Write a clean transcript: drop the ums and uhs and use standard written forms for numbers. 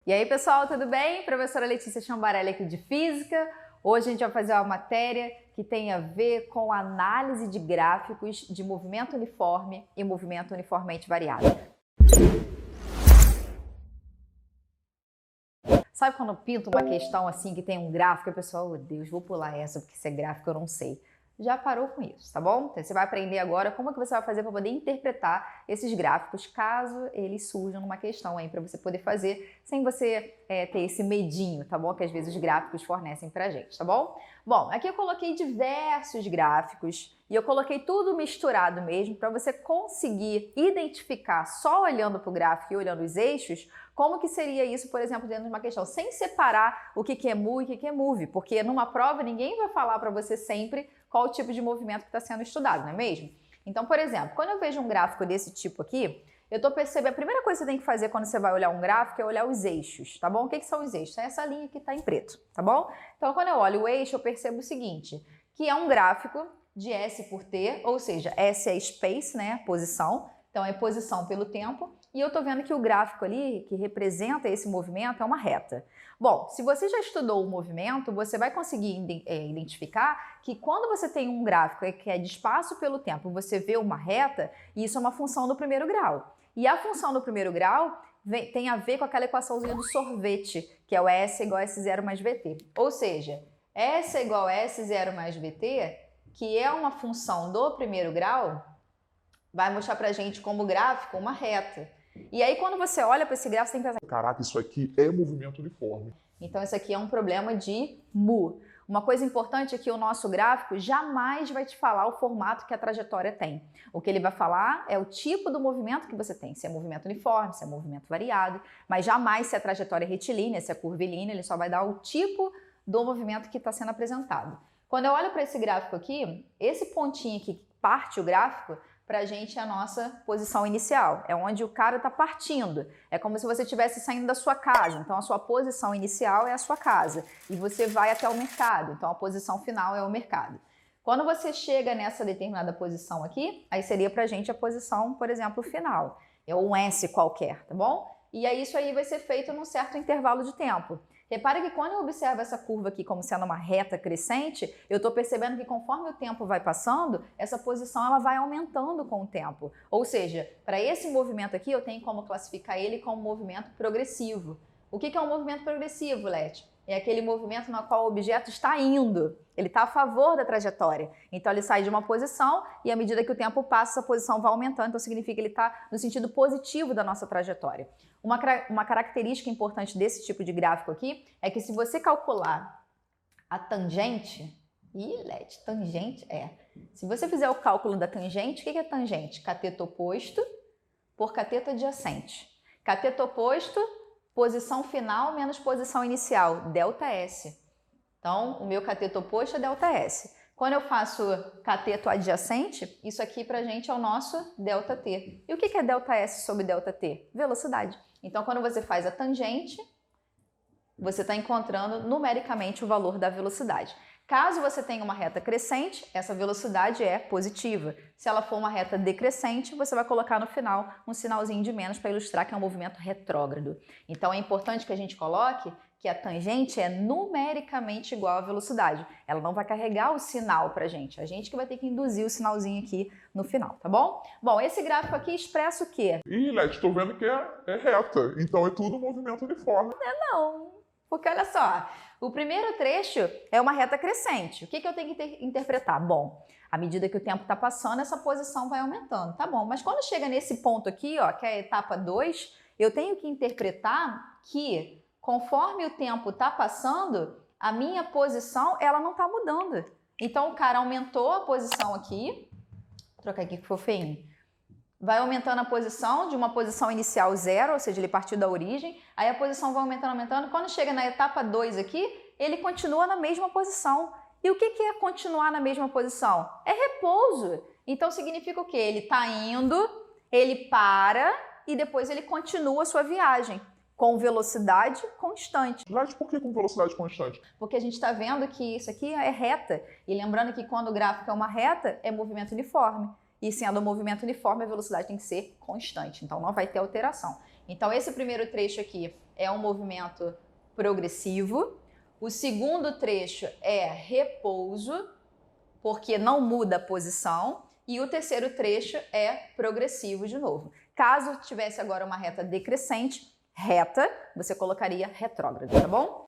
E aí, pessoal, tudo bem? Professora Letícia Chambarelli aqui de Física. Hoje a gente vai fazer uma matéria que tem a ver com análise de gráficos de movimento uniforme e movimento uniformemente variado. Sabe quando eu pinto uma questão assim que tem um gráfico e o pessoal, oh Deus, vou pular essa porque se é gráfico eu não sei. Já parou com isso, tá bom? Então você vai aprender agora como que você vai fazer para poder interpretar esses gráficos, caso eles surjam numa questão aí, para você poder fazer sem você ter esse medinho, tá bom? Que às vezes os gráficos fornecem pra gente, tá bom? Bom, aqui eu coloquei diversos gráficos e eu coloquei tudo misturado mesmo para você conseguir identificar só olhando para o gráfico e olhando os eixos, como que seria isso, por exemplo, dentro de uma questão, sem separar o que é mu e o que é move, porque numa prova ninguém vai falar para você sempre qual o tipo de movimento que está sendo estudado, não é mesmo? Então, por exemplo, quando eu vejo um gráfico desse tipo aqui, eu estou percebendo, a primeira coisa que você tem que fazer quando você vai olhar um gráfico é olhar os eixos, tá bom? O que são os eixos? É essa linha que está em preto, tá bom? Então, quando eu olho o eixo, eu percebo o seguinte, que é um gráfico de S por T, ou seja, S é space, né, posição, então é posição pelo tempo, e eu tô vendo que o gráfico ali, que representa esse movimento, é uma reta. Bom, se você já estudou o movimento, você vai conseguir identificar que quando você tem um gráfico que é de espaço pelo tempo, você vê uma reta, isso é uma função do primeiro grau. E a função do primeiro grau tem a ver com aquela equaçãozinha do sorvete, que é o S igual a S0 mais VT. Ou seja, S é igual a S0 mais VT, que é uma função do primeiro grau, vai mostrar pra gente como gráfico uma reta. E aí quando você olha para esse gráfico, você tem que pensar, caraca, isso aqui é movimento uniforme. Então isso aqui é um problema de mu. Uma coisa importante é que o nosso gráfico jamais vai te falar o formato que a trajetória tem. O que ele vai falar é o tipo do movimento que você tem, se é movimento uniforme, se é movimento variado, mas jamais se a trajetória é retilínea, se é curvilínea, ele só vai dar o tipo do movimento que está sendo apresentado. Quando eu olho para esse gráfico aqui, esse pontinho aqui que parte o gráfico, para a gente é a nossa posição inicial, é onde o cara está partindo. É como se você estivesse saindo da sua casa, então a sua posição inicial é a sua casa e você vai até o mercado, então a posição final é o mercado. Quando você chega nessa determinada posição aqui, aí seria para a gente a posição, por exemplo, final, é um S qualquer, tá bom? E aí isso aí vai ser feito num certo intervalo de tempo. Repare que quando eu observo essa curva aqui como sendo uma reta crescente, eu estou percebendo que conforme o tempo vai passando, essa posição ela vai aumentando com o tempo. Ou seja, para esse movimento aqui, eu tenho como classificar ele como movimento progressivo. O que é um movimento progressivo, Leti? É aquele movimento no qual o objeto está indo, ele está a favor da trajetória. Então ele sai de uma posição e à medida que o tempo passa, essa posição vai aumentando, então significa que ele está no sentido positivo da nossa trajetória. Uma característica importante desse tipo de gráfico aqui é que se você calcular a tangente, tangente se você fizer o cálculo da tangente, o que é tangente? Cateto oposto por cateto adjacente. Cateto oposto, posição final menos posição inicial, ΔS. Então, o meu cateto oposto é ΔS. Quando eu faço cateto adjacente, isso aqui pra gente é o nosso ΔT. E o que é ΔS sobre ΔT? Velocidade. Então, quando você faz a tangente, você está encontrando numericamente o valor da velocidade. Caso você tenha uma reta crescente, essa velocidade é positiva. Se ela for uma reta decrescente, você vai colocar no final um sinalzinho de menos para ilustrar que é um movimento retrógrado. Então é importante que a gente coloque que a tangente é numericamente igual à velocidade. Ela não vai carregar o sinal para a gente que vai ter que induzir o sinalzinho aqui no final, tá bom? Bom, esse gráfico aqui expressa o quê? Ih, Leti, tô vendo que é reta, então é tudo movimento uniforme. Não. Porque olha só, o primeiro trecho é uma reta crescente. O que eu tenho que interpretar? Bom, à medida que o tempo está passando, essa posição vai aumentando, tá bom? Mas quando chega nesse ponto aqui, ó, que é a etapa 2, eu tenho que interpretar que conforme o tempo está passando, a minha posição ela não está mudando. Então o cara aumentou a posição aqui, vou trocar aqui que ficou feinho. Vai aumentando a posição de uma posição inicial 0, ou seja, ele partiu da origem, aí a posição vai aumentando, quando chega na etapa 2 aqui, ele continua na mesma posição. E o que é continuar na mesma posição? É repouso. Então significa o quê? Ele está indo, ele para e depois ele continua a sua viagem com velocidade constante. Mas por que com velocidade constante? Porque a gente está vendo que isso aqui é reta, e lembrando que quando o gráfico é uma reta, é movimento uniforme. E sendo um movimento uniforme, a velocidade tem que ser constante, então não vai ter alteração. Então, esse primeiro trecho aqui é um movimento progressivo. O segundo trecho é repouso, porque não muda a posição. E o terceiro trecho é progressivo de novo. Caso tivesse agora uma reta decrescente, reta, você colocaria retrógrado, tá bom?